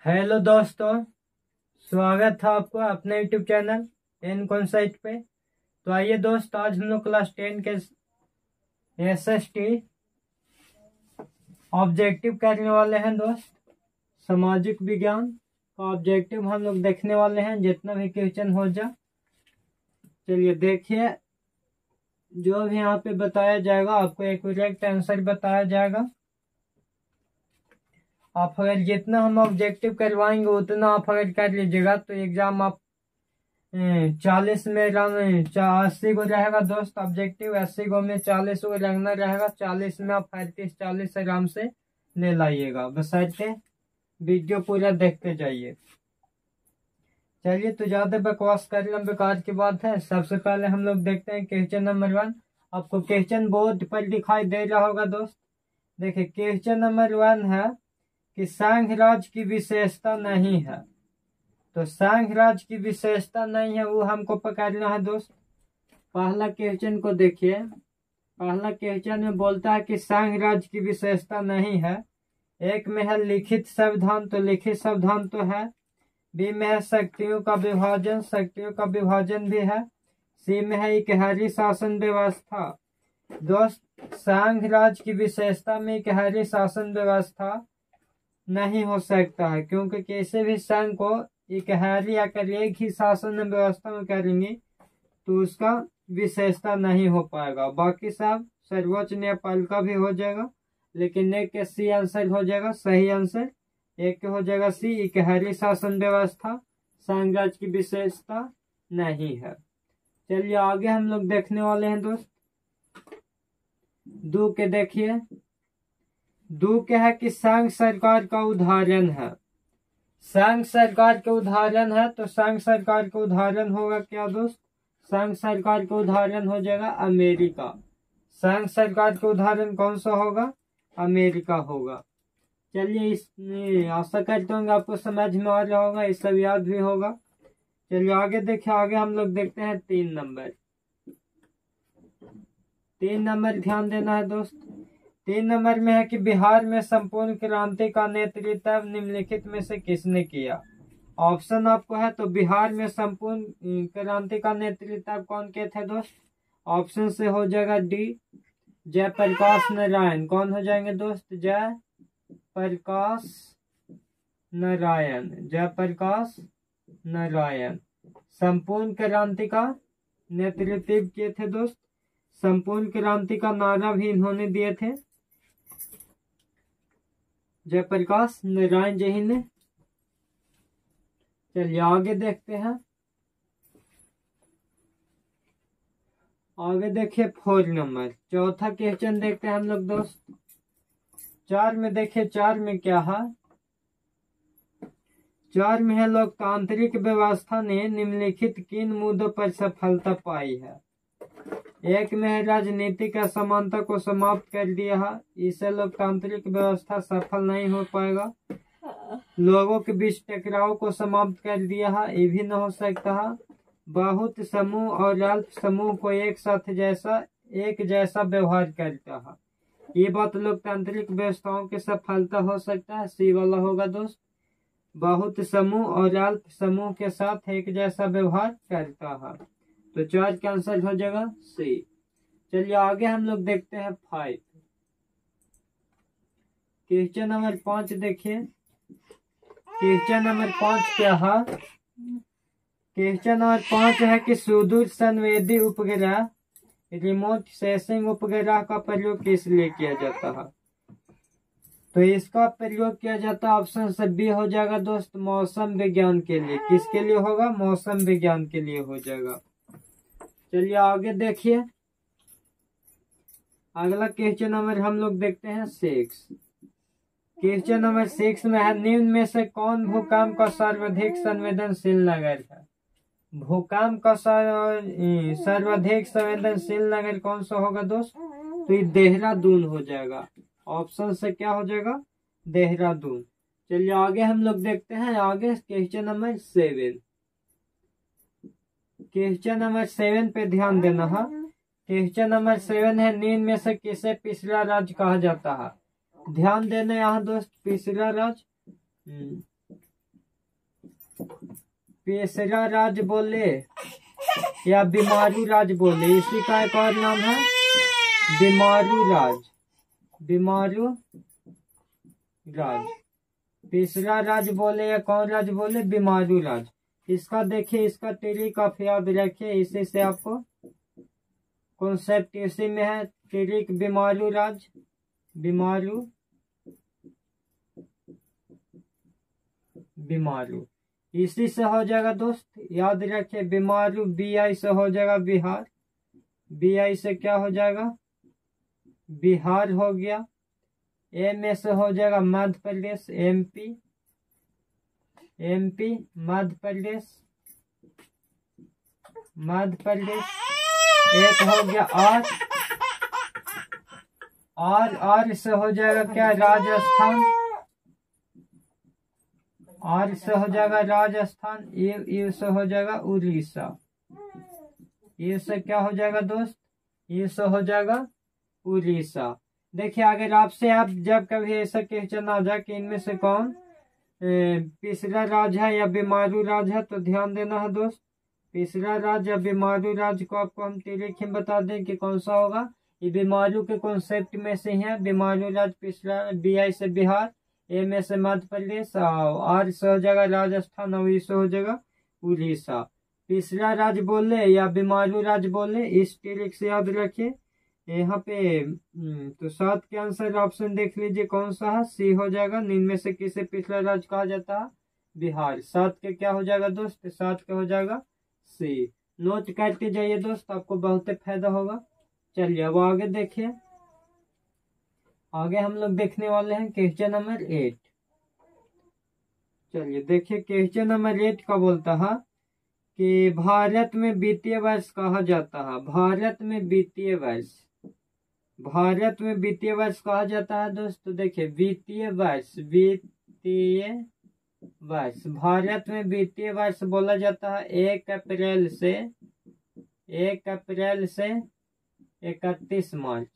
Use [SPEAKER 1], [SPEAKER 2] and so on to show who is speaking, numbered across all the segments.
[SPEAKER 1] Hello दोस्तों, स्वागत है आपको अपने यूट्यूब चैनल एन कॉन्साइट पे। तो आइए दोस्त, आज हम लोग क्लास 10 के एसएसटी ऑब्जेक्टिव करने वाले हैं दोस्त। सामाजिक विज्ञान का ऑब्जेक्टिव हम लोग देखने वाले हैं, जितना भी क्वेश्चन हो जा। चलिए देखिए, जो भी यहाँ पे बताया जाएगा आपको एक्यूरेट आंसर बताया जाएगा। आप अगर जितना हम ऑब्जेक्टिव करवाएंगे उतना आप अगर कर लीजिएगा तो एग्जाम आप 40 में 80 को रहेगा दोस्त ऑब्जेक्टिव। 80 को में 40 को रखना रहेगा। 40 में आप 35-40 आराम से ले लाइएगा, बशर्ते वीडियो पूरा देखते जाइए। चलिए, तो ज्यादा बकवास करना बेकार की बात है। सबसे पहले हम लोग देखते हैं क्वेश्चन नंबर 1। आपको क्वेश्चन बोर्ड पर दिखाई दे रहा होगा दोस्त। देखिए, क्वेश्चन नंबर 1 है कि सांघ राज्य की विशेषता नहीं है। तो सांघ राज्य की विशेषता नहीं है, वो हमको पकड़ना है दोस्त। पहला क्वेश्चन को देखिए। पहला क्वेश्चन में बोलता है कि सांघ राज्य की विशेषता नहीं है। एक में है लिखित संविधान, तो लिखित संविधान तो है। बी में है शक्तियों का विभाजन, शक्तियों का विभाजन भी है। सी में है इकहरी शासन व्यवस्था। दोस्त, सांघ राज्य की विशेषता में इकहरी शासन व्यवस्था नहीं हो सकता है, क्योंकि किसी भी संघ को इकहरी अगर एक ही शासन व्यवस्था में करेंगे तो उसका विशेषता नहीं हो पाएगा। बाकी सब सर्वोच्च न्यायपालिका का भी हो जाएगा, लेकिन एक के सी आंसर हो जाएगा। सही आंसर एक के हो जाएगा सी, इकहरी शासन व्यवस्था संघ राज्य की विशेषता नहीं है। चलिए आगे हम लोग देखने वाले हैं दोस्त। दो के देखिए। दो क्या है कि संघ सरकार का उदाहरण है। संघ सरकार के उदाहरण है, तो संघ सरकार का उदाहरण होगा क्या दोस्त? संघ सरकार का उदाहरण हो जाएगा अमेरिका। संघ सरकार का उदाहरण कौन सा होगा? अमेरिका होगा। चलिए, आशा करता हूँ आपको समझ में आ रहा होगा, ये सब याद भी होगा। चलिए आगे देखिए। आगे हम लोग देखते हैं 3 नंबर। 3 नंबर ध्यान देना है दोस्त। 3 नंबर में है कि बिहार में संपूर्ण क्रांति का नेतृत्व निम्नलिखित में से किसने किया? ऑप्शन आपको है, तो बिहार में संपूर्ण क्रांति का नेतृत्व कौन किए थे दोस्त? ऑप्शन से हो जाएगा डी, जयप्रकाश नारायण। कौन हो जाएंगे दोस्त? जयप्रकाश नारायण। जयप्रकाश नारायण संपूर्ण क्रांति का नेतृत्व किए थे दोस्त। संपूर्ण क्रांति का नारा भी इन्होंने दिए थे, जयप्रकाश नारायण जी ने। चलिए आगे देखते हैं। आगे देखिए 4 नंबर। चौथा क्वेश्चन देखते हैं हम लोग दोस्त। 4 में देखिए, 4 में क्या है? 4 में है लोकतांत्रिक व्यवस्था ने निम्नलिखित किन मुद्दों पर सफलता पाई है? एक में है राजनीतिक असमानता को समाप्त कर दिया है, इससे लोकतांत्रिक व्यवस्था सफल नहीं हो पाएगा। लोगों के बीच टकराव को समाप्त कर दिया है, ये भी न हो सकता है। बहुत समूह और अल्प समूह को एक जैसा व्यवहार करता है, ये बात लोकतांत्रिक व्यवस्थाओं की सफलता हो सकता है। सी वाला होगा दोस्त। बहुत समूह और अल्प समूह के साथ एक जैसा व्यवहार करता है, तो 4 का आंसर हो जाएगा सी। चलिए आगे हम लोग देखते हैं 5। क्वेश्चन नंबर 5 देखिए। क्वेश्चन नंबर 5 क्या है? क्वेश्चन नंबर 5 है कि सुदूर संवेदी उपग्रह रिमोट सेंसिंग उपग्रह का प्रयोग किस लिए किया जाता है? तो इसका प्रयोग किया जाता है, ऑप्शन से बी हो जाएगा दोस्त, मौसम विज्ञान के लिए। किसके लिए होगा? मौसम विज्ञान के लिए हो जाएगा। चलिए आगे देखिए। अगला क्वेश्चन नंबर हम लोग देखते हैं 6। क्वेश्चन नंबर 6 में है निम्न में से कौन भूकंप का सर्वाधिक संवेदनशील नगर है? भूकंप का सर्वाधिक संवेदनशील नगर कौन सा होगा दोस्त? तो ये देहरादून हो जाएगा। ऑप्शन से क्या हो जाएगा? देहरादून। चलिए आगे हम लोग देखते हैं। आगे क्वेश्चन नंबर 7। क्वेश्चन नंबर 7 पे ध्यान देना है। क्वेश्चन नंबर 7 है निम्न में से किसे पिछड़ा राज्य कहा जाता है? ध्यान देना यहाँ दोस्त, पिछड़ा राज्य पेशरा राज बोले या बीमारू राज बोले, इसी का एक और नाम है बीमारू राज। बीमारू राज, पेशरा राज बोले या कौन राज बोले, बीमारू राज। इसका देखिए, इसका ट्रिक आप याद रखिए, इसी से आपको कॉन्सेप्ट इसी में है। ट्रिक बीमारू राज, बीमारू बीमारू, इसी से हो जाएगा दोस्त, याद रखिए। बीमारू BI से हो जाएगा बिहार, BI से क्या हो जाएगा, बिहार हो गया। MA से हो जाएगा मध्य प्रदेश, MP, मध्य प्रदेश, मध्य प्रदेश। एक हो गया R से हो जाएगा क्या, राजस्थान, R से हो जाएगा राजस्थान। U से हो जाएगा उड़ीसा, U से क्या हो जाएगा दोस्त, U से हो जाएगा उड़ीसा। देखिए अगर आपसे आप जब कभी ऐसा क्वेश्चन आ जाए कि इनमें से कौन पेशरा राज है या बीमारू राज है, तो ध्यान देना है दोस्त। पेशरा राज या बीमारू राज को आपको हम तरीके में बता दें कि कौन सा होगा। ये बीमारू के कॉन्सेप्ट में से है। बीमारू राज पेशरा, BI से बिहार, MA से मध्य प्रदेश, R से हो जाएगा राजस्थान और U से हो जाएगा उड़ीसा। पेशरा राज बोले या बीमारू राज बोले, इस ट्रिक से याद रखिए। यहाँ पे तो 7 के आंसर ऑप्शन देख लीजिए कौन सा है, C हो जाएगा। इनमें से किसे पिछला राज्य कहा जाता है, बिहार। 7 के क्या हो जाएगा दोस्त, 7 के हो जाएगा C। नोट करते जाइए दोस्त, आपको बहुत फायदा होगा। चलिए अब आगे देखिए, आगे हम लोग देखने वाले हैं क्वेश्चन नंबर 8। चलिए देखिए क्वेश्चन नंबर 8 का बोलता है कि भारत में वित्तीय वर्ष कहा जाता है। भारत में वित्तीय वर्ष, भारत में वित्तीय वर्ष कहा जाता है दोस्त। तो देखिए वित्तीय वर्ष, वित्तीय वर्ष, भारत में वित्तीय वर्ष बोला जाता है 1 अप्रैल से 31 मार्च।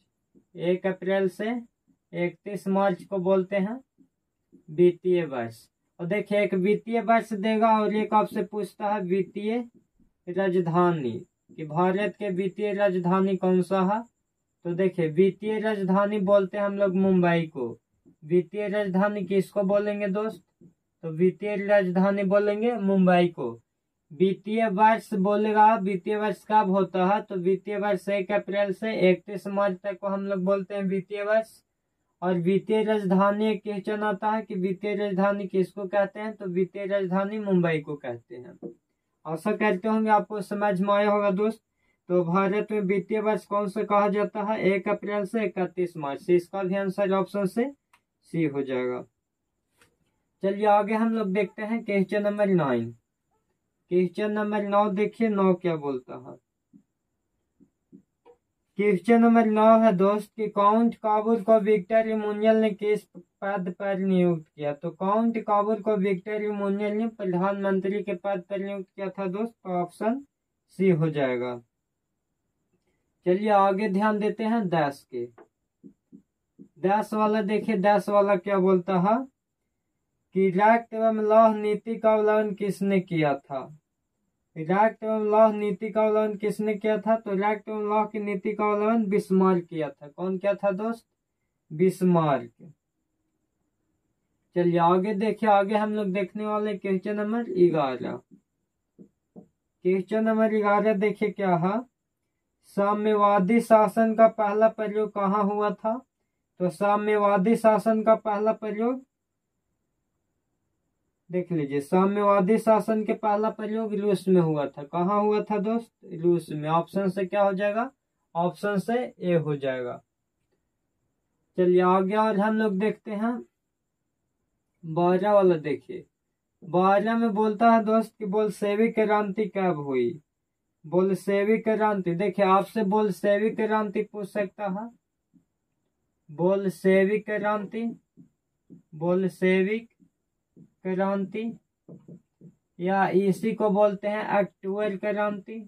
[SPEAKER 1] 1 अप्रैल से 31 मार्च को बोलते हैं वित्तीय वर्ष। और देखिए एक वित्तीय वर्ष देगा और एक आपसे पूछता है वित्तीय राजधानी, कि भारत के वित्तीय राजधानी कौन सा है। तो देखिए वित्तीय राजधानी बोलते हैं हम लोग मुंबई को। वित्तीय राजधानी किसको बोलेंगे दोस्त, तो वित्तीय राजधानी बोलेंगे मुंबई को। वित्तीय वर्ष बोलेगा, वित्तीय वर्ष कब होता है, तो वित्तीय वर्ष 1 अप्रैल से 31 मार्च तक को हम लोग बोलते हैं वित्तीय वर्ष। और वित्तीय राजधानी एक क्वेश्चन आता है कि वित्तीय राजधानी किसको कहते हैं, तो वित्तीय राजधानी मुंबई को कहते हैं। आशा करते होंगे आपको समझ में आया होगा दोस्त। तो भारत में वित्तीय वर्ष कौन सा कहा जाता है, 1 अप्रैल से 31 मार्च से। इसका भी आंसर ऑप्शन से C हो जाएगा। चलिए आगे हम लोग देखते हैं क्वेश्चन नंबर 9। क्वेश्चन नंबर 9 देखिए, 9 क्या बोलता है। क्वेश्चन नंबर 9 है दोस्त कि काउंट काबूल को विक्टर इमैनुअल ने किस पद पर नियुक्त किया। तो काउंट काबूल को विक्टर इमैनुअल ने प्रधानमंत्री के पद पर नियुक्त किया था दोस्त। तो ऑप्शन C हो जाएगा। चलिए आगे ध्यान देते हैं 10 के। 10 वाला देखिए, 10 वाला क्या बोलता है कि रक्त एवं लौह नीति का उल्लंघन किसने किया था। रक्त एवं लौह नीति का उल्लंघन किसने किया था, तो रक्त एवं लौह की नीति का उल्लंघन बिस्मार्क किया था। कौन किया था दोस्त, बिस्मार्क। चलिए आगे देखिए, आगे हम लोग देखने वाले क्वेश्चन नंबर 11। क्वेश्चन नंबर 11 देखिए क्या है, साम्यवादी शासन का पहला प्रयोग कहाँ हुआ था। तो साम्यवादी शासन का पहला प्रयोग देख लीजिए, साम्यवादी शासन के पहला प्रयोग रूस में हुआ था। कहाँ हुआ था दोस्त, रूस में। ऑप्शन से क्या हो जाएगा, ऑप्शन से A हो जाएगा। चलिए आगे और हम लोग देखते हैं 12 वाला। देखिए 12 में बोलता है दोस्त कि बोल्शेविक क्रांति कब हुई। बोल्शेविक क्रांति, देखिए आपसे बोल्शेविक क्रांति पूछ सकता है। बोल्शेविक क्रांति, बोल्शेविक क्रांति, या इसी को बोलते हैं अक्टूबर क्रांति।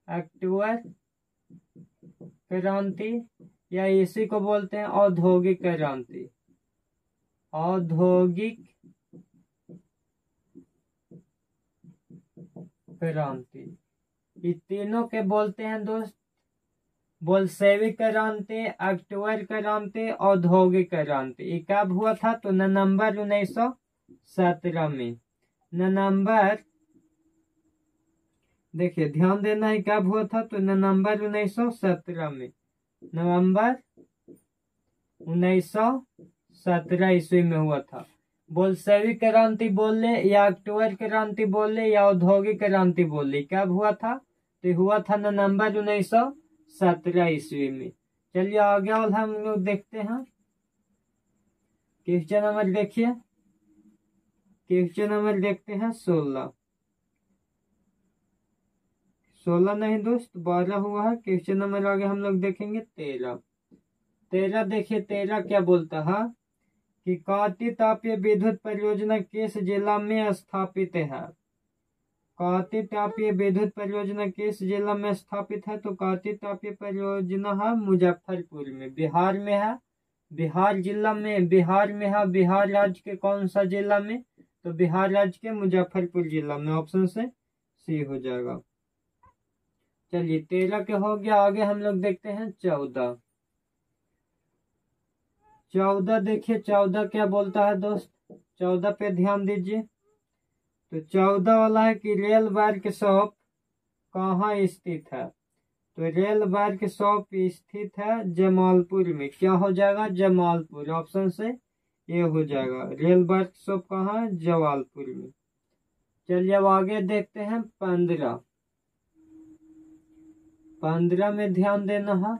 [SPEAKER 1] अक्टूबर क्रांति, या इसी को बोलते हैं औद्योगिक क्रांति। औद्योगिक क्रांति। ये तीनों के बोलते हैं दोस्त बोल्शेविक क्रांति, अक्टूबर क्रांति, औद्योगिक क्रांति। ये कब हुआ था? तो नवंबर 1917 में। नवंबर, देखिए ध्यान देना है कब हुआ था? तो नवंबर 1917 में। नवंबर 1917 ईस्वी में हुआ था। बोल्शेविक क्रांति बोल ले या अक्टूबर क्रांति बोल ले या औद्योगिक क्रांति बोल ले, कब हुआ था? तो हुआ था नवंबर 1917 ईस्वी में। चलिए आगे वाला हम लोग देखते हैं। क्वेश्चन नंबर देखिए, क्वेश्चन नंबर देखते हैं 16 नहीं दोस्त 12 हुआ है। क्वेश्चन नंबर आगे हम लोग देखेंगे 13 देखिए 13 क्या बोलता है कि कांटी तापीय विद्युत परियोजना किस जिला में स्थापित है? कांटी तापीय विद्युत परियोजना किस जिला में स्थापित है? तो कांटी तापीय परियोजना है मुजफ्फरपुर में, बिहार में है। बिहार जिला में, बिहार में है। बिहार राज्य के कौन सा जिला में? तो बिहार राज्य के मुजफ्फरपुर जिला में। ऑप्शन से सी हो जाएगा। चलिए 13 के हो गया। आगे हम लोग देखते हैं 14 देखिए 14 क्या बोलता है दोस्त? 14 पे ध्यान दीजिए। तो 14 वाला है कि रेल वर्कशॉप कहाँ स्थित है? तो रेल वर्कशॉप स्थित है जमालपुर में। क्या हो जाएगा? जमालपुर। ऑप्शन से ये हो जाएगा। रेल वर्कशॉप कहाँ है? जमालपुर में। चलिए अब आगे देखते हैं 15 में ध्यान देना है।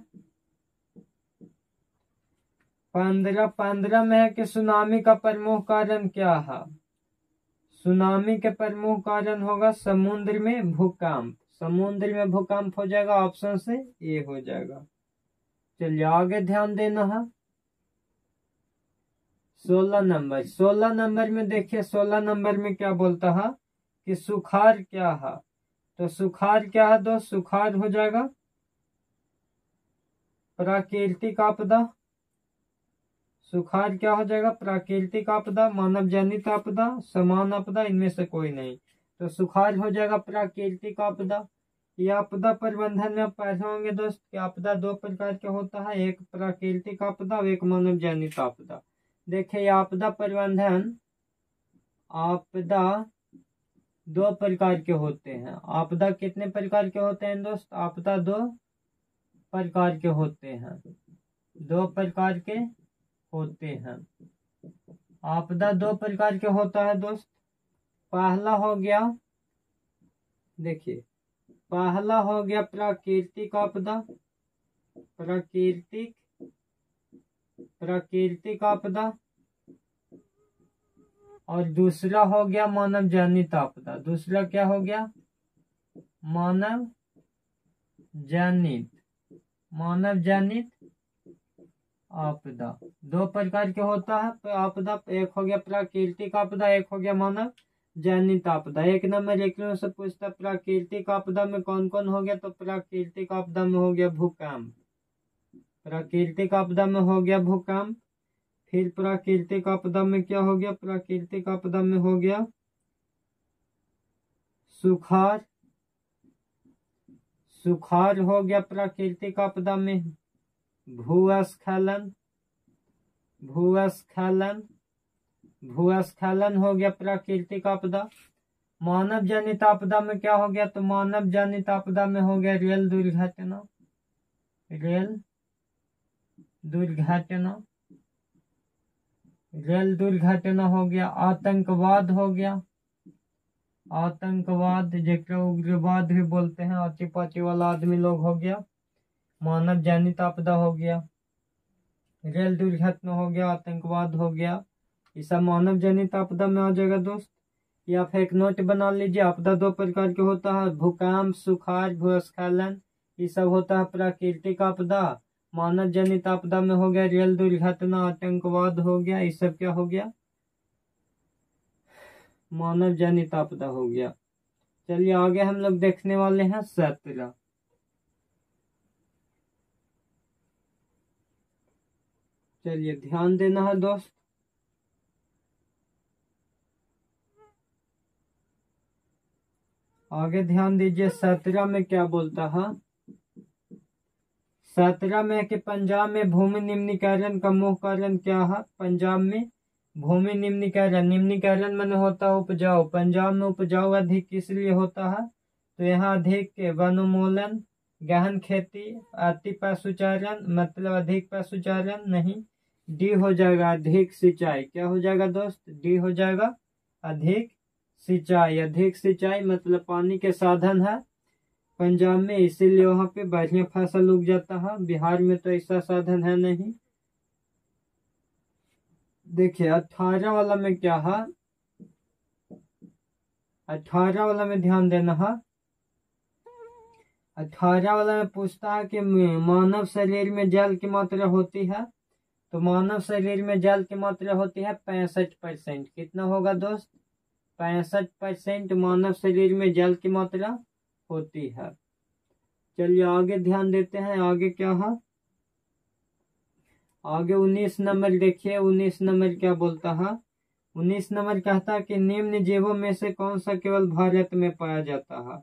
[SPEAKER 1] 15 में है कि सुनामी का प्रमुख कारण क्या है? सुनामी के प्रमुख कारण होगा समुद्र में भूकंप। समुद्र में भूकंप हो जाएगा। ऑप्शन से ये हो जाएगा। चलिए आगे ध्यान देना है। 16 नंबर में देखिए 16 नंबर में क्या बोलता है कि सुखाड़ क्या है? तो सुखाड़ क्या है दोस्त? सुखाड़ हो जाएगा प्राकृतिक आपदा। सुखाड़ क्या हो जाएगा? प्राकृतिक आपदा, मानव जनित आपदा, समान आपदा, इनमें से कोई नहीं। तो सुखाड़ हो जाएगा प्राकृतिक आपदा। ये आपदा प्रबंधन में आप पढ़े होंगे दोस्त कि आपदा दो प्रकार के होता है, एक प्राकृतिक आपदा और एक मानव जनित आपदा। देखिए आपदा प्रबंधन, आपदा दो प्रकार के होते हैं। आपदा कितने प्रकार के होते हैं दोस्त? आपदा दो प्रकार के होते हैं। दो प्रकार के होते हैं। आपदा दो प्रकार के होता है दोस्त। पहला हो गया, देखिए पहला हो गया प्राकृतिक आपदा। प्राकृतिक आपदा। और दूसरा हो गया मानव जनित आपदा। दूसरा क्या हो गया? मानव जनित आपदा। दो प्रकार के होता है आपदा। एक हो गया प्राकृतिक आपदा, एक हो गया मानव जनित आपदा। एक नंबर एक से पूछता प्राकृतिक आपदा में कौन कौन हो गया? तो प्राकृतिक आपदा में हो गया भूकंप। प्राकृतिक आपदा में हो गया भूकंप। फिर प्राकृतिक आपदा में क्या हो गया? प्राकृतिक आपदा में हो गया सुखाड़। सुखाड़ हो गया प्राकृतिक आपदा में। भूस्खलन हो गया प्राकृतिक आपदा। मानव जनित आपदा में क्या हो गया? तो मानव जनित आपदा में हो गया रेल दुर्घटना। रेल दुर्घटना हो गया। आतंकवाद हो गया। आतंकवाद जिसको उग्रवाद भी बोलते हैं, आची पाची वाला आदमी लोग हो गया। मानव जनित आपदा हो गया, रेल दुर्घटना हो गया, आतंकवाद हो गया। ये सब मानव जनित आपदा में आ जाएगा दोस्त। या फिर एक नोट बना लीजिए। आपदा दो प्रकार के होता है, भूकंप, सुखाड़, भूस्खलन। ये सब होता है प्राकृतिक आपदा। मानव जनित आपदा में हो गया रेल दुर्घटना, आतंकवाद हो गया। ये सब क्या हो गया? मानव जनित आपदा हो गया। चलिए आगे हम लोग देखने वाले हैं 17। चलिए ध्यान देना है दोस्त। आगे ध्यान दीजिए 17 में क्या बोलता है। 17 में कि पंजाब में भूमि निम्नीकरण का मुख्य कारण क्या है। पंजाब में भूमि निम्नीकरण, निम्नीकरण मन होता है उपजाऊ। पंजाब में उपजाऊ अधिक किस लिए होता है, तो यहाँ अधिक वनोन्मूलन, गहन खेती, अति पशुचारण, मतलब अधिक पशुचारण नहीं। डी हो जाएगा अधिक सिंचाई। क्या हो जाएगा दोस्त, डी हो जाएगा अधिक सिंचाई। अधिक सिंचाई मतलब पानी के साधन है पंजाब में, इसीलिए वहां पे बढ़िया फसल उग जाता है। बिहार में तो ऐसा साधन है नहीं। देखिए 18 वाला में क्या है, 18 वाला में ध्यान देना है। 18 वाला में पूछता है कि मानव शरीर में जल की मात्रा होती है, तो मानव शरीर में जल की मात्रा होती है 65%। कितना होगा दोस्त, 65% मानव शरीर में जल की मात्रा होती है। चलिए आगे ध्यान देते हैं, आगे क्या है। आगे 19 नंबर देखिए, 19 नंबर क्या बोलता है। 19 नंबर कहता है कि निम्न जीवों में से कौन सा केवल भारत में पाया जाता है।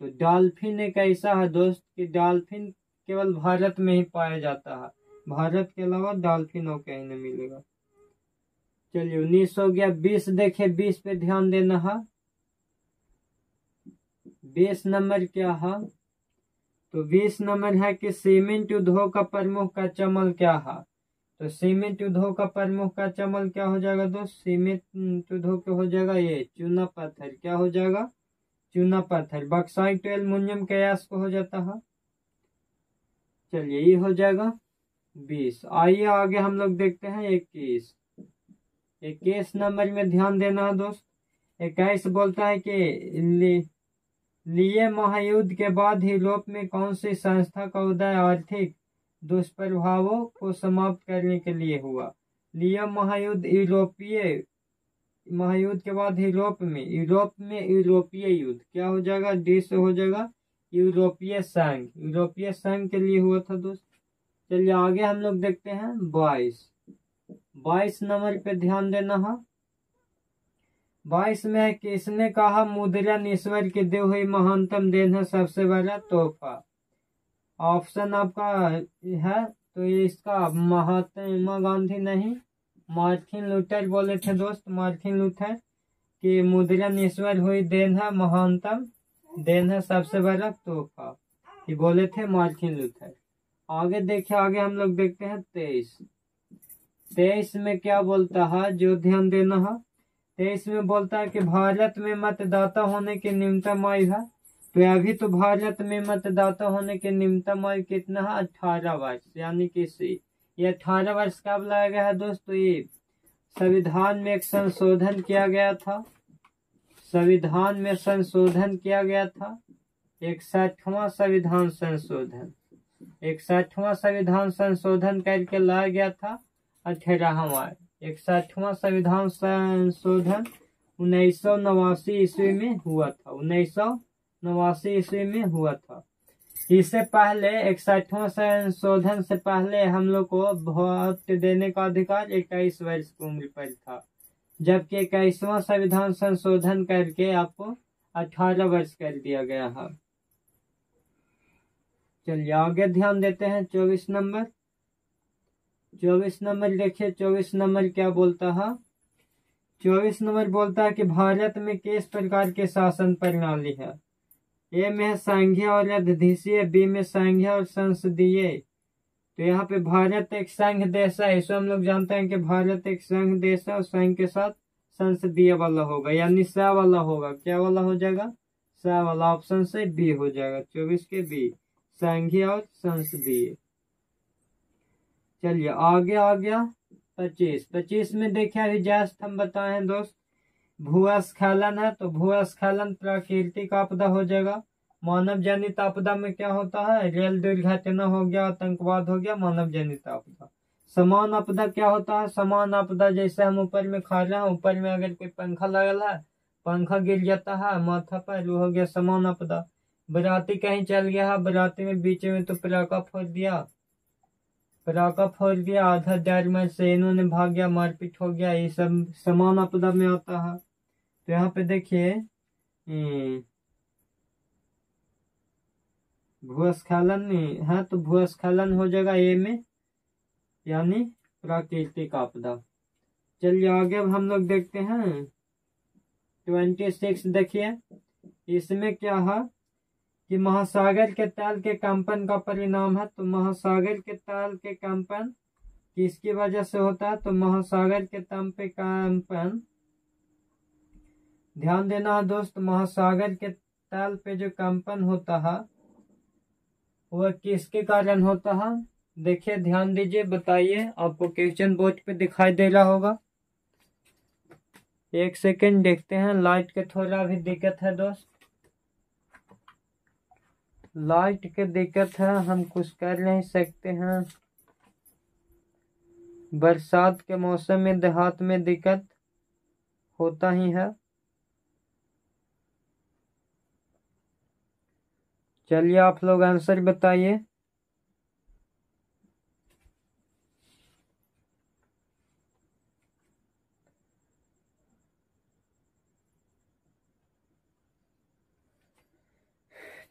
[SPEAKER 1] तो डॉल्फिन एक ऐसा है दोस्त कि डॉल्फिन केवल भारत में ही पाया जाता है, भारत के अलावा डॉल्फिन और कहीं नहीं मिलेगा। चलिए 19 हो गया। 20 देखिए, 20 पे ध्यान देना है। 20 नंबर क्या है, तो 20 नंबर है कि सीमेंट उद्योग का प्रमुख कच्चा माल क्या है। तो सीमेंट उद्योग का प्रमुख कच्चा माल क्या हो जाएगा दोस्त, सीमेंट उद्योग हो जाएगा ये चूना पत्थर। क्या हो जाएगा, चूना पत्थर। बॉक्साइट एल्युमिनियम गैस को हो जाता है। चलिए ये हो जाएगा 20। आइए आगे हम लोग देखते हैं 21। 21 नंबर में ध्यान देना है दोस्त। 21 बोलता है कि लिए महायुद्ध के बाद यूरोप में कौन सी संस्था का उदय आर्थिक दुष्प्रभावों को समाप्त करने के लिए हुआ। लिए महायुद्ध, यूरोपीय महायुद्ध के बाद यूरोप में यूरोपीय युद्ध। क्या हो जाएगा, डी से हो जाएगा यूरोपीय संघ। यूरोपीय संघ के लिए हुआ था दोस्त। चलिए आगे हम लोग देखते हैं 22 नंबर पे ध्यान देना है। 22 में किसने कहा मुद्रण ईश्वर की दी हुई महानतम देन है, सबसे बड़ा तोहफा। ऑप्शन आपका है तो इसका महात्मा गांधी नहीं, मार्टिन लूथर बोले थे दोस्त। मार्टिन लूथर कि मुद्रण ईश्वर हुई देन है, महानतम देन है, सबसे बड़ा तोहफा, ये बोले थे मार्टिन लूथर। आगे देखिए, आगे हम लोग देखते हैं 23 में क्या बोलता है, जो ध्यान देना है। 23 में बोलता है कि भारत में मतदाता होने की न्यूनतम आयु है। तो अभी तो भारत में मतदाता होने की न्यूनतम आयु कितना है, 18 वर्ष। यानी कि ये 18 वर्ष कब लाया गया है दोस्तों, ये संविधान में एक संशोधन किया गया था। संविधान में संशोधन किया गया था, 61वां संविधान संशोधन। 61वां संविधान संशोधन करके लाया गया था 18वां। 61वां संविधान संशोधन 1989 ईस्वी में हुआ था। 1989 ईस्वी में हुआ था। इससे पहले 61वां संशोधन से पहले हम लोग को वोट देने का अधिकार 21 वर्ष की उम्र पर था, जबकि 21वां संविधान संशोधन करके आपको 18 वर्ष कर दिया गया है। चलिए आगे ध्यान देते हैं 24 नंबर। 24 नंबर देखिए, 24 नंबर क्या बोलता है। 24 नंबर बोलता है कि भारत में किस प्रकार के शासन प्रणाली है। ए में है संघीय और अध्यक्षीय, बी में संघीय और संसदीय। तो यहाँ पे भारत एक संघ देश है, इसको हम लोग जानते हैं कि भारत एक संघ देश है और संघ के साथ संसदीय वाला होगा, यानी स वाला होगा। क्या वाला हो जाएगा, स वाला। ऑप्शन से बी हो जाएगा, 24 के बी, संघीय और संसदीय। चलिए आगे आ गया 25 में देखिए, अभी जस्ट हम बताए हैं दोस्त, भूस्खलन है। तो भूस्खलन प्राकृतिक आपदा हो जाएगा। मानव जनित आपदा में क्या होता है, रेल दुर्घटना हो गया, आतंकवाद हो गया, मानव जनित आपदा। समान आपदा क्या होता है, समान आपदा जैसे हम ऊपर में खा रहे हैं, ऊपर में अगर कोई पंखा लगल है, पंखा गिर जाता है माथा पर, वो हो गया समान आपदा। बराती कहीं चल गया है, बराती में बीच में तो पटाखा फोड़ दिया, आधा डर में से इन्होंने भाग गया, मारपीट हो गया, ये सब समान आपदा में आता है। तो यहाँ पे देखिए भूस्खलन में है तो भूस्खलन हो जाएगा ए में, यानी प्राकृतिक आपदा। चलिए आगे अब हम लोग देखते हैं 26। देखिए इसमें क्या है कि महासागर के तल के कंपन का परिणाम है। तो महासागर के तल के कंपन किसकी वजह से होता है? तो महासागर के तल पे कंपन, ध्यान देना है दोस्त, महासागर के तल पे जो कंपन होता है वह किसके कारण होता है? देखिए ध्यान दीजिए, बताइए, आपको क्वेश्चन बोर्ड पे दिखाई दे रहा होगा। एक सेकंड देखते हैं, लाइट के थोड़ा भी दिक्कत है दोस्त, लाइट के दिक्कत है, हम कुछ कर नहीं सकते हैं। बरसात के मौसम में देहात में दिक्कत होता ही है। चलिए आप लोग आंसर बताइए।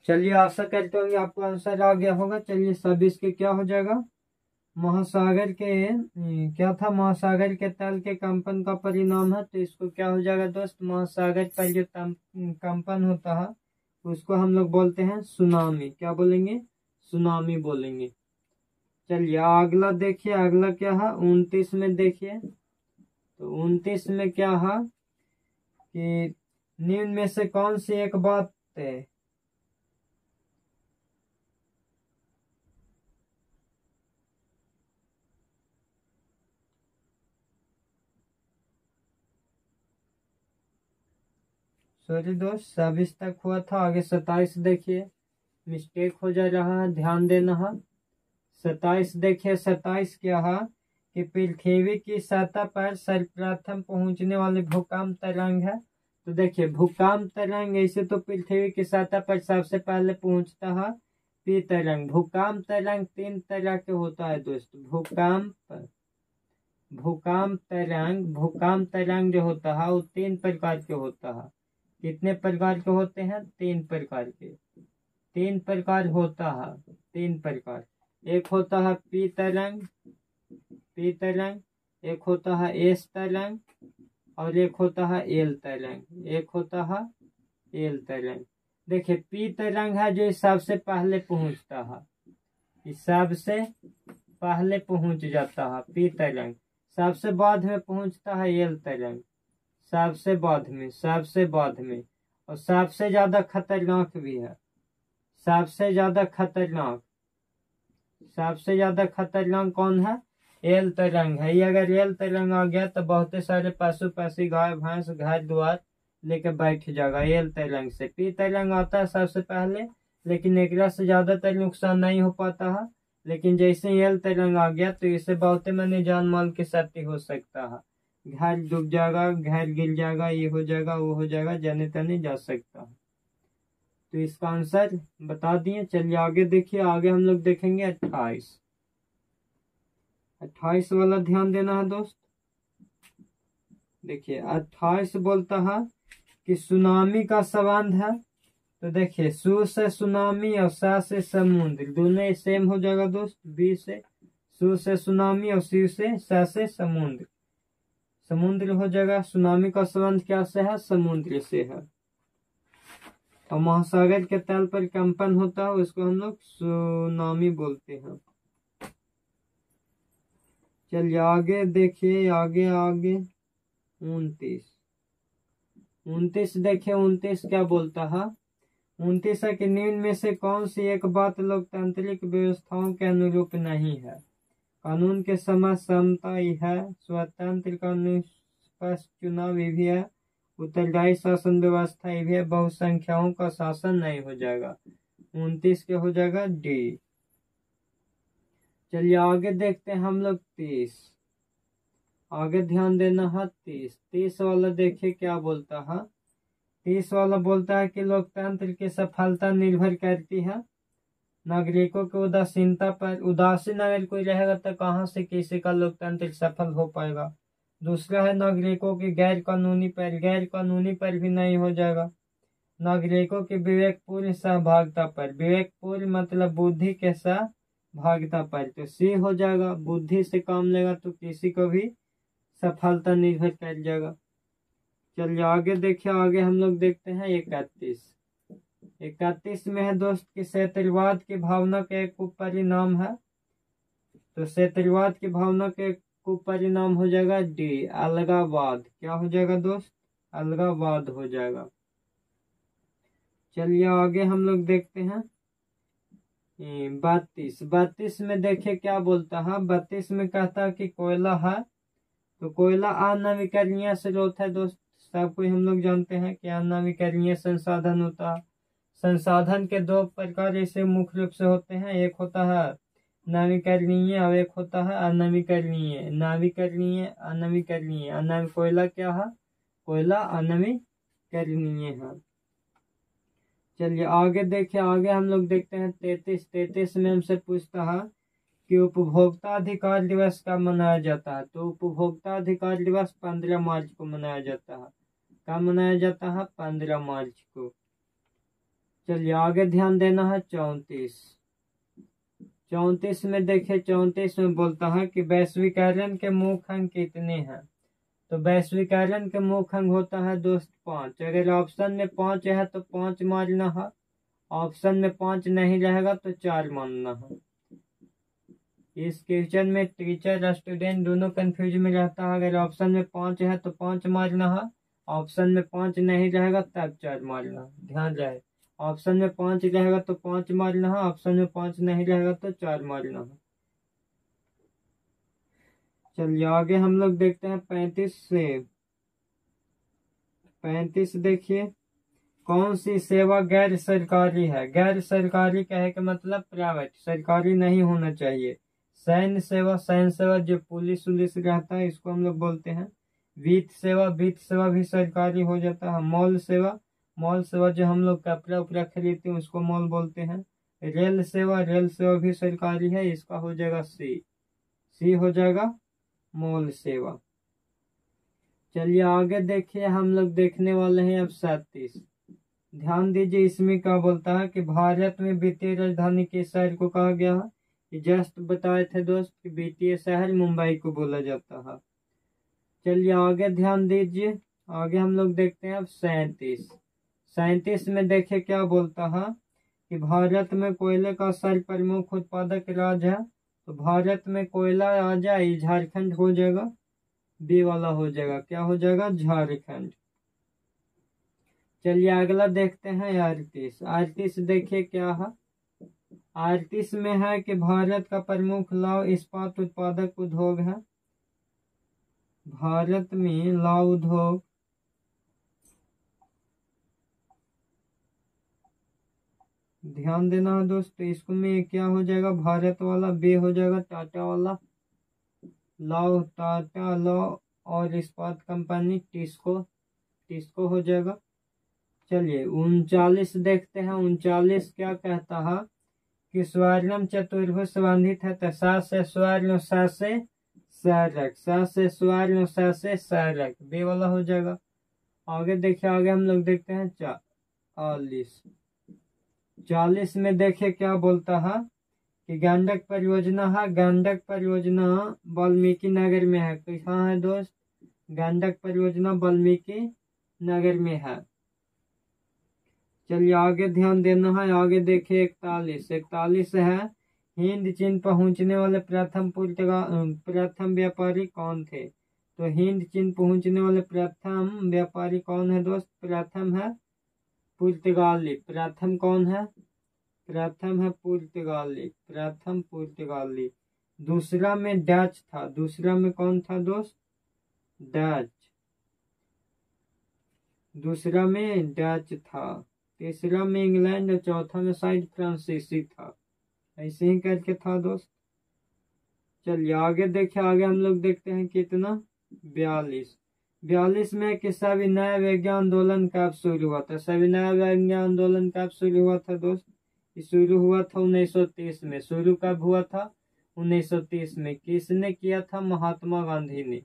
[SPEAKER 1] चलिए आशा करते होंगे आपको आंसर आ गया होगा। चलिए सब इसके क्या हो जाएगा, महासागर के क्या था, महासागर के तल के कंपन का परिणाम है। तो इसको क्या हो जाएगा दोस्त, महासागर पर जो कंपन होता है उसको हम लोग बोलते हैं सुनामी। क्या बोलेंगे? सुनामी बोलेंगे। चलिए अगला देखिए, अगला क्या है 29 में। देखिए तो 29 में क्या है कि निम्न में से कौन सी एक बात है, सॉरी दोस्त 26 तक हुआ था, आगे 27 देखिए, मिस्टेक हो जा रहा है, ध्यान देना है। 27 देखिए, 27 क्या है कि पृथ्वी की सतह पर सर्वप्रथम पहुंचने वाले भूकंप तरंग है। तो देखिए भूकंप तरंग ऐसे तो पृथ्वी की सतह पर सबसे पहले पहुंचता है पी तरंग। भूकंप तरंग 3 तरह के होता है दोस्त, भूकंप तरंग जो होता है वो 3 प्रकार के होता है। कितने प्रकार के होते हैं? 3 प्रकार के, 3 प्रकार होता है, 3 प्रकार। एक होता है पी तरंग, एक होता है एस तरंग, और एक होता है एल तरंग, एक होता है एल तरंग। देखिए पी तरंग है जो सबसे पहले पहुंचता है, सबसे पहले पहुंच जाता है पी तरंग। सबसे बाद में पहुंचता है एल तरंग, सबसे बाद में, और सबसे ज्यादा खतरनाक भी है। सबसे ज्यादा खतरनाक कौन है? एल तरंग है। ये अगर एल तरंग आ गया तो बहुत सारे पशु पक्षी, गाय भैंस, घर द्वार लेके बैठ जाएगा एल तरंग से। पी तरंग आता है सबसे पहले, लेकिन एक से ज्यादातर नुकसान नहीं हो पाता है। लेकिन जैसे एल तरंग आ गया तो इससे बहुत माने जान माल की क्षति हो सकता है, घर डूब जाएगा, घर गिर जाएगा, ये हो जाएगा, वो हो जाएगा, जाने तने जा सकता है। तो इसका आंसर बता दिए। चलिए आगे देखिए, आगे हम लोग देखेंगे 28 वाला, ध्यान देना है दोस्त। देखिए 28 बोलता है कि सुनामी का संबंध है। तो देखिए सु से सुनामी और सा से समुद्र, दोनों सेम हो जाएगा दोस्त। बी से सु से सुनामी और सी से सा से समुद्र हो जाएगा। सुनामी का संबंध क्या से है? समुद्र से है। और महासागर के तल पर कंपन होता है उसको हम लोग सुनामी बोलते हैं। चलिए आगे देखिए, आगे 29 देखिए, 29 क्या बोलता है? 29 है कि निम्न में से कौन सी एक बात लोकतांत्रिक व्यवस्थाओं के अनुरूप नहीं है? कानून के समय समता ही है, स्वतंत्र का निष्पक्ष चुनाव भी है, उत्तरदायी शासन व्यवस्था ही है, बहुसंख्याओं का शासन नहीं हो जाएगा। 29 के हो जाएगा डी। चलिए आगे देखते हैं हम लोग 30। आगे ध्यान देना है 30 वाला देखिए क्या बोलता है। 30 वाला बोलता है कि लोकतंत्र की सफलता निर्भर करती है नागरिकों की उदासीनता पर। उदासीन अगर कोई रहेगा तो कहाँ से किसी का लोकतंत्र सफल हो पाएगा। दूसरा है नागरिकों की गैर कानूनी पर भी नहीं हो जाएगा। नागरिकों की विवेकपूर्ण सहभागिता पर। विवेकपूर्ण मतलब बुद्धि के सहभागिता पर, तो सी हो जाएगा। बुद्धि से काम लेगा तो किसी को भी सफलता निर्भर कर जाएगा। चलिए आगे देखिए, आगे हम लोग देखते हैं 31 में है दोस्त कि क्षेत्रवाद की भावना का एक उपपरिणाम है। तो क्षेत्रवाद की भावना के कुपरिणाम हो जाएगा डी, अलगावाद। क्या हो जाएगा दोस्त? अलगावाद हो जाएगा। चलिए आगे हम लोग देखते हैं 32 में देखिए क्या बोलता है। 32 में कहता है कि कोयला है, तो कोयला अनवीकरणीय स्रोत है दोस्त। सब कोई हम लोग जानते हैं कि अनवीकरणीय संसाधन होता है। संसाधन के दो प्रकार ऐसे मुख्य रूप से होते हैं, एक होता है नवीकरणीय और एक होता है अनवीकरणीय। नवीकरणीय अनवीकरणीय। कोयला क्या है? कोयला अनवीकरणीय है। चलिए आगे देखिए, आगे हम लोग देखते हैं 33 में हमसे पूछता है कि उपभोक्ता अधिकार दिवस कब मनाया जाता है। तो उपभोक्ता अधिकार दिवस 15 मार्च को मनाया जाता है। कब मनाया जाता है? 15 मार्च को। चलिए आगे ध्यान देना है 34 में देखिए, 34 में बोलता है कि वैश्वीकरण के मुख्य अंग कितने हैं। तो वैश्वीकरण के मुख्य अंग होता है दोस्त 5। अगर ऑप्शन में 5 है तो 5 मानना है, ऑप्शन में 5 नहीं रहेगा तो 4 मानना है। इस क्वेश्चन में टीचर और स्टूडेंट दोनों कंफ्यूज में रहता है। अगर ऑप्शन में 5 है तो 5 मारना है, ऑप्शन में 5 नहीं रहेगा तब 4 मारना। ध्यान रहे, ऑप्शन में 5 रहेगा तो 5 मारना है, ऑप्शन में 5 नहीं रहेगा तो 4 मारना है। चलिए आगे हम लोग देखते हैं 35 देखिए, कौन सी सेवा गैर सरकारी है। गैर सरकारी कहे के मतलब प्राइवेट, सरकारी नहीं होना चाहिए। सैन्य सेवा जो पुलिस उलिस रहता है इसको हम लोग बोलते हैं। वित्त सेवा भी सरकारी हो जाता है। मॉल सेवा जो हम लोग कपड़ा उपड़ा खरीदते हैं उसको मॉल बोलते हैं। रेल सेवा भी सरकारी है, इसका हो जाएगा सी हो जाएगा मॉल सेवा। चलिए आगे देखिए, हम लोग देखने वाले हैं अब 37। ध्यान दीजिए, इसमें क्या बोलता है कि भारत में वित्तीय राजधानी किस शहर को कहा गया है। जस्ट बताए थे दोस्त कि वित्तीय शहर मुंबई को बोला जाता है। चलिए आगे ध्यान दीजिए, आगे हम लोग देखते हैं अब 37 में देखिए क्या बोलता है कि भारत में कोयले का सर्वप्रमुख उत्पादक राज्य है। तो भारत में कोयला आ जाए, झारखंड हो जाएगा, बी वाला हो जाएगा। क्या हो जाएगा? झारखंड। चलिए अगला देखते हैं 38 देखिए क्या है। 38 में है कि भारत का प्रमुख लौह इस्पात उत्पादक उद्योग है। भारत में लौह उद्योग ध्यान देना है दोस्तों, इसको में क्या हो जाएगा? भारत वाला बे हो जाएगा, टाटा वाला लौह, टाटा लौह और इस्पात कंपनी टिस्को हो जाएगा। चलिए 39 देखते हैं। 39 क्या कहता है कि स्वर्णम चतुर्भुज संबंधित है। तो से स्वर्ण से स्वर्ण से सरक बे वाला हो जाएगा। आगे देखिए, आगे हम लोग देखते हैं 40 में देखिए क्या बोलता है कि गंडक परियोजना है। गंडक परियोजना वाल्मीकि नगर में है। कहाँ है दोस्त? गंडक परियोजना वाल्मीकि नगर में है। चलिए आगे ध्यान देना है, आगे देखिए 41 है। हिंद चीन पहुंचने वाले प्रथम व्यापारी कौन थे। तो हिंद चीन पहुंचने वाले प्रथम व्यापारी कौन है दोस्त? प्रथम है पुर्तगाली। प्रथम कौन है? प्रथम है पुर्तगाली। दूसरा में डच था। दूसरा में कौन था दोस्त? डच। दूसरा में डच था। तीसरा में इंग्लैंड और चौथा में शायद फ्रांसीसी था। ऐसे ही करके था दोस्त। चलिए आगे देखिए, आगे हम लोग देखते हैं कितना 42 में कि सविनय विज्ञान आंदोलन कब शुरू हुआ था। सविनय विज्ञान आंदोलन कब शुरू हुआ था दोस्त? शुरू हुआ था 1930 में। शुरू कब हुआ था? 1930 में। किसने किया था? महात्मा गांधी ने।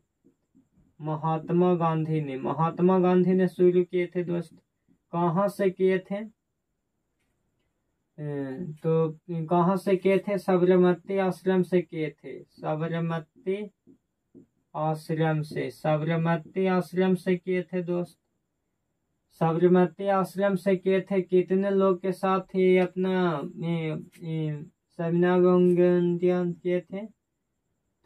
[SPEAKER 1] महात्मा गांधी ने शुरू किए थे दोस्त। कहाँ से किए थे? तो कहाँ से किए थे? साबरमती आश्रम से किए थे। साबरमती आश्रम से, साबरमती आश्रम से किए थे दोस्त। साबरमती आश्रम से किए थे। कितने लोग के साथ ही अपना सेमिनार किए थे?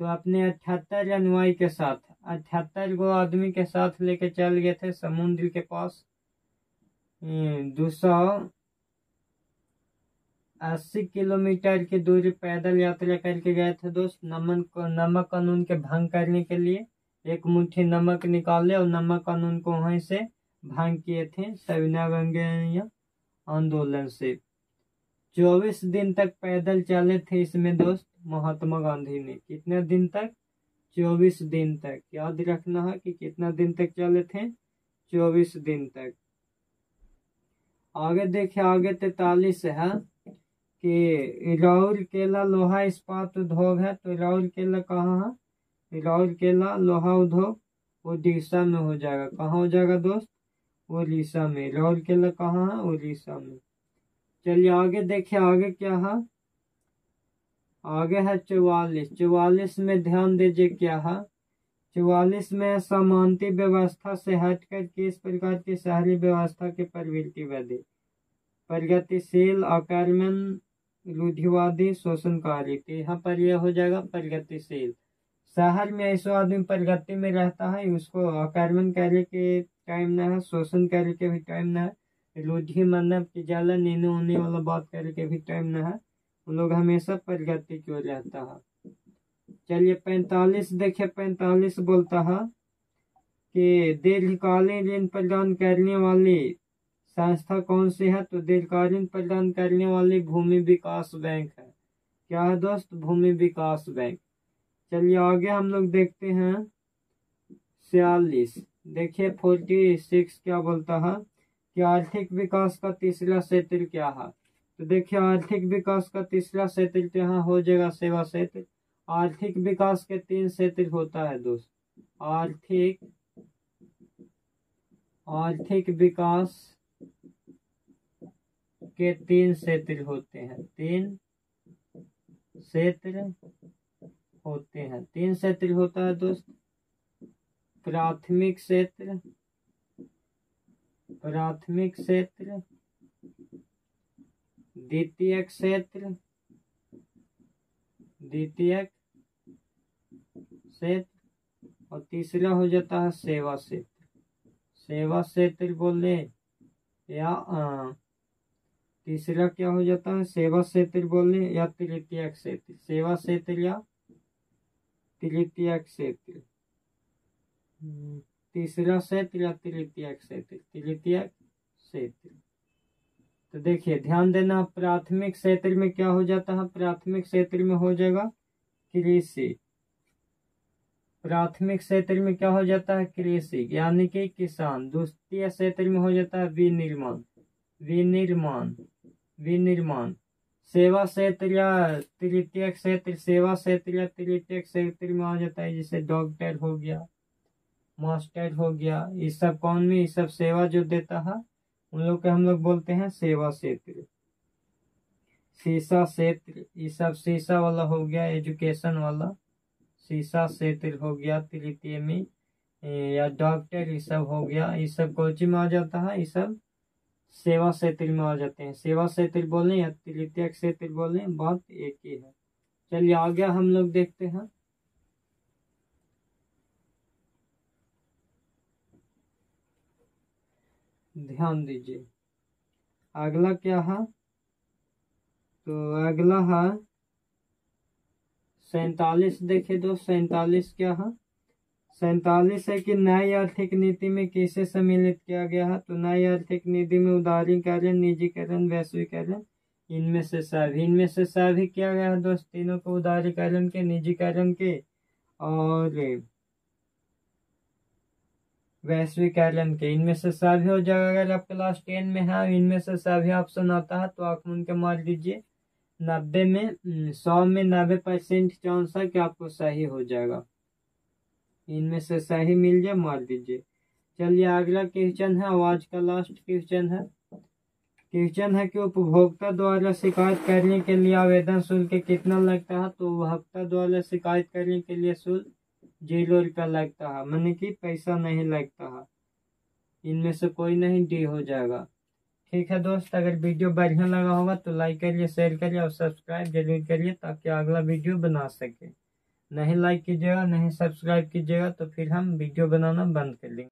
[SPEAKER 1] तो अपने 78 अनुयायी के साथ, 78 गो आदमी के साथ लेके चल गए थे समुद्र के पास। 280 किलोमीटर की दूरी पैदल यात्रा करके गए थे दोस्त, नमक कानून के भंग करने के लिए। एक मुट्ठी नमक निकाले और नमक कानून को वहीं से भंग किए थे सविनय आंदोलन से। 24 दिन तक पैदल चले थे इसमें दोस्त महात्मा गांधी ने। कितने दिन तक? 24 दिन तक। याद रखना है कि कितना दिन तक चले थे? 24 दिन तक। आगे देखिए, आगे 43 है कि राउरकेला लोहा इस्पात उद्योग है। तो राउरकेला कहाँ है? राउरकेला लोहा उद्योग उड़ीसा में हो जाएगा। कहाँ हो जाएगा दोस्त? उड़ीसा में। राउरकेला कहाँ है? उड़ीसा में। चलिए आगे देखिए, आगे क्या है? आगे है 44। 44 में ध्यान दीजिए क्या है? 44 में समानती व्यवस्था से हटकर किस प्रकार की शहरी व्यवस्था की प्रवृत्ति बढ़ी? प्रगतिशील, आक्रमण, रूढ़िवादी, शोषणकारी। तो यहाँ पर यह हो जाएगा प्रगतिशील। शहर में ऐसा आदमी प्रगति में रहता है, उसको आक्रमण करे के टाइम ना है, शोषण करे के भी टाइम ना है, रूढ़ी मतलब की जाला नीने उने वाला बात करे के भी टाइम ना है। उन लोग हमेशा प्रगति की ओर रहता है। चलिए 45 देखिए, 45 बोलता है कि दीर्घकालीन ऋण प्रदान करने वाली संस्था कौन सी है? तो दीर्घकालीन प्रदान करने वाली भूमि विकास बैंक है। क्या है दोस्त? भूमि विकास बैंक। चलिए आगे हम लोग देखते हैं 46। देखिए 46 क्या बोलता है कि आर्थिक विकास का तीसरा क्षेत्र क्या है? तो देखिए आर्थिक विकास का तीसरा क्षेत्र तो यहाँ हो जाएगा सेवा क्षेत्र। आर्थिक विकास के 3 क्षेत्र होता है दोस्त। आर्थिक विकास के 3 क्षेत्र होते हैं। 3 क्षेत्र होते हैं। 3 क्षेत्र होता है दोस्त। प्राथमिक क्षेत्र, प्राथमिक क्षेत्र, द्वितीयक क्षेत्र, द्वितीयक क्षेत्र, और तीसरा हो जाता है सेवा क्षेत्र। सेवा क्षेत्र बोले या तीसरा क्या हो जाता है? सेवा क्षेत्र बोले या तृतीयक क्षेत्र। सेवा क्षेत्र या तृतीयक क्षेत्र। तीसरा क्षेत्र या तृतीयक क्षेत्र? तृतीयक क्षेत्र। तो देखिए ध्यान देना, प्राथमिक क्षेत्र में क्या हो जाता है? प्राथमिक क्षेत्र में हो जाएगा कृषि। प्राथमिक क्षेत्र में क्या हो जाता है? कृषि यानी कि किसान। द्वितीय क्षेत्र में हो जाता है विनिर्माण, विनिर्माण, विनिर्माण। सेवा क्षेत्र या तृतीय क्षेत्र, सेवा क्षेत्र या तृतीय क्षेत्र में आ जाता है जैसे डॉक्टर हो गया, मास्टर हो गया। ये सब कौन में? ये सब सेवा जो देता है उन लोग के हम लोग बोलते हैं सेवा क्षेत्र। शीशा क्षेत्र, ये सब शीशा वाला हो गया, एजुकेशन वाला शीशा क्षेत्र हो गया तृतीय में। या डॉक्टर ये सब हो गया, ये सब कोची में आ जाता है? ये सब सेवा क्षेत्र में आ जाते हैं। सेवा क्षेत्र बोले या तृतीय क्षेत्र बोले, बात एक ही है। चलिए आगे हम लोग देखते हैं। ध्यान दीजिए अगला क्या है? तो अगला है 47। देखिए दोस्त 47 क्या है? 47 है कि नई आर्थिक नीति में किसे सम्मिलित किया गया है? तो नई आर्थिक नीति में उदारीकरण, निजीकरण, वैश्वीकरण, इनमें से सभी किया गया है दोस्त। तीनों को, उदारीकरण के, निजीकरण के और वैश्वीकरण के, इनमें से सभी हो जाएगा। अगर आप क्लास 10 में है, इनमें से सभी ऑप्शन आता है तो आप उनके मार दीजिए। 90 में 100 में 90% चांस है कि आपको सही हो जाएगा। इनमें से सही मिल जाए, मार दीजिए। चलिए अगला क्वेश्चन है और आज का लास्ट क्वेश्चन है कि उपभोक्ता द्वारा शिकायत करने के लिए आवेदन शुल्क कितना लगता है। तो उपभोक्ता द्वारा शिकायत करने के लिए शुल्क 0 रुपया लगता है, माने कि पैसा नहीं लगता है। इनमें से कोई नहीं, डी हो जाएगा। ठीक है दोस्त, अगर वीडियो बढ़िया लगा होगा तो लाइक करिए, शेयर करिए और सब्सक्राइब जरूर करिए ताकि अगला वीडियो बना सके। नहीं लाइक कीजिएगा, नहीं सब्सक्राइब कीजिएगा तो फिर हम वीडियो बनाना बंद कर देंगे।